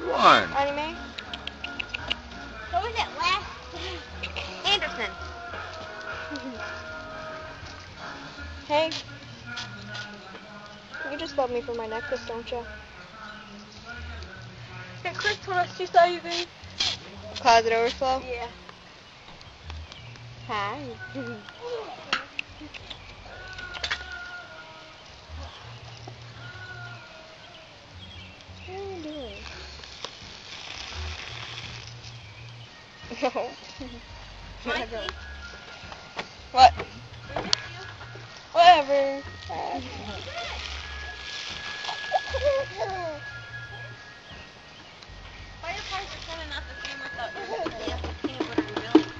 Good one. Anime? What was that last? Anderson. Hey. You just love me for my necklace, don't you? That Chris told us she saw you there. Closet overflow? Yeah. Hi. What are you doing? No. Mikey? What? I miss you. Whatever. Fireflies are kind of not the same without your peanut butter revealing.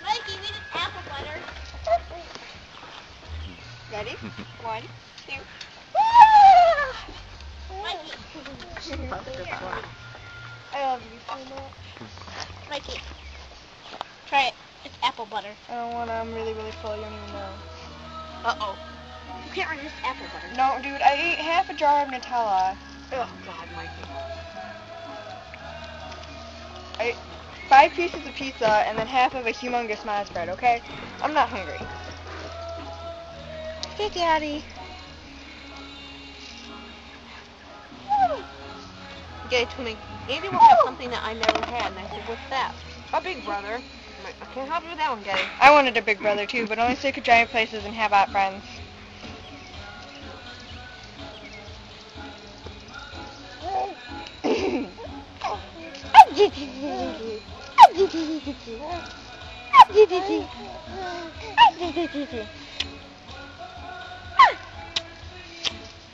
Mikey, we did apple butter. Ready? 1, 2. Mikey. I love you so much. Mikey. Try it. It's apple butter. I don't want to. I'm really, really full. You don't even know. Uh-oh. You can't resist apple butter. No, dude. I ate half a jar of Nutella. Oh, God, Mikey. I ate 5 pieces of pizza and then half of a humongous Maz bread, okay? I'm not hungry. Hey, Daddy. Okay, Tony. Andy will have something that I never had, and I said, what's that? A Big Brother. I'm like, I can't help you with that one, Getty. I wanted a big brother too, but only so I could drive places and have hot friends.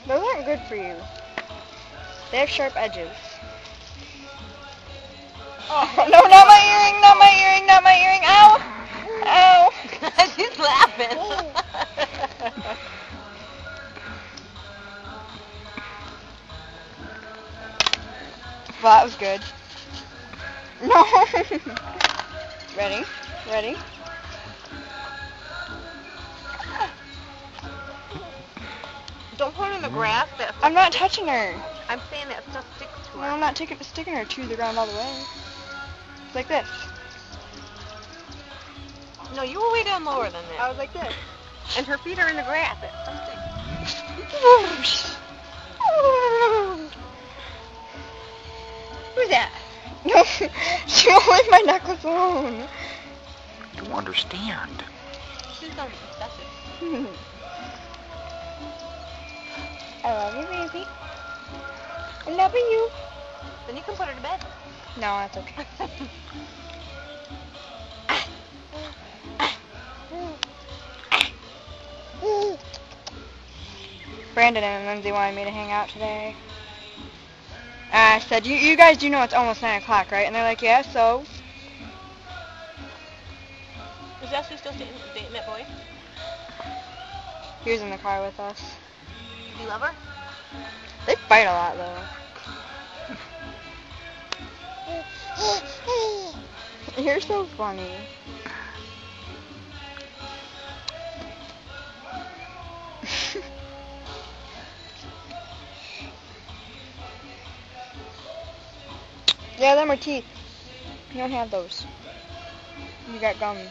Those aren't good for you. They have sharp edges. Oh, No, not my earring, not my earring, not my earring. Ow! Ow! She's laughing. Well, that was good. No! Ready? Ready? Don't put her in the grass. That I'm not touching her. I'm saying that stuff sticks to No, her. I'm not sticking her to the ground all the way. It's like this. No, you were way down lower than I that. was like this. And her feet are in the grass. That stuff sticks. Who's that? No, she won't leave my necklace alone. You understand. She's done obsessive. I love you, baby. I love you. Then you can put her to bed. No, that's okay. Brandon and Lindsay wanted me to hang out today. I said, you guys do know it's almost 9 o'clock, right? And they're like, yeah, so? Is Ashley still dating that boy? He was in the car with us. Do you love her? They fight a lot, though. You're so funny. Yeah, them are teeth. You don't have those. You got gums.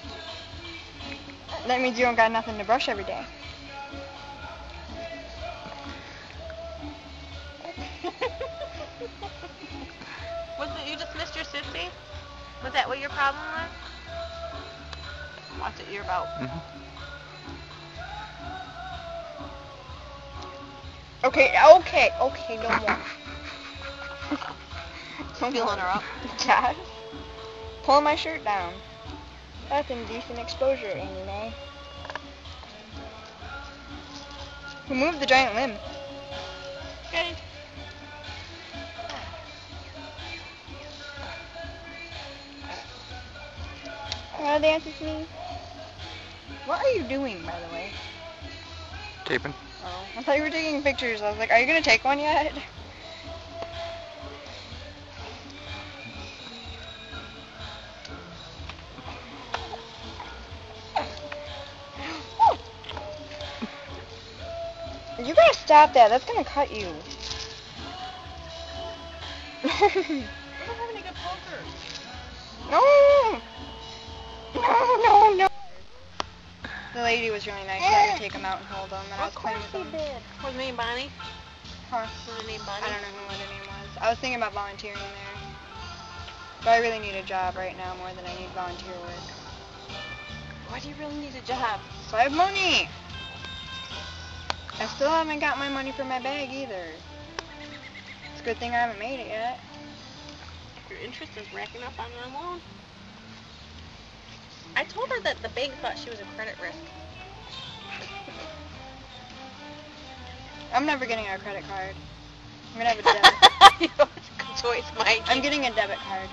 That means you don't got nothing to brush every day. Was it you just missed your sissy? Was that what your problem was? Watch it, you're about. Okay, no more. Feeling her up. Dad, pulling my shirt down. That's indecent exposure, Amy Mae. Who moved the giant limb? Okay. Wanna dance with me? What are you doing, by the way? Taping. Oh, I thought you were taking pictures. I was like, are you gonna take one yet? You gotta stop that. That's gonna cut you. We're not having a good poker. No! No. The lady was really nice. I had to take him out and hold him, and I was Of playing course with he him. did. Was her name Bonnie? Huh? Was her name Bonnie? I don't know what her name was. I was thinking about volunteering there. But I really need a job right now more than I need volunteer work. Why do you really need a job? So I have money! I still haven't got my money for my bag either. It's a good thing I haven't made it yet. Your interest is racking up on her loan. I told her that the bank thought she was a credit risk. I'm never getting a credit card. I'm gonna have a debit. You know, it's a good choice, Mike. I'm getting a debit card.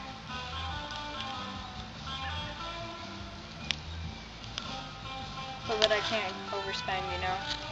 So that I can't overspend, you know?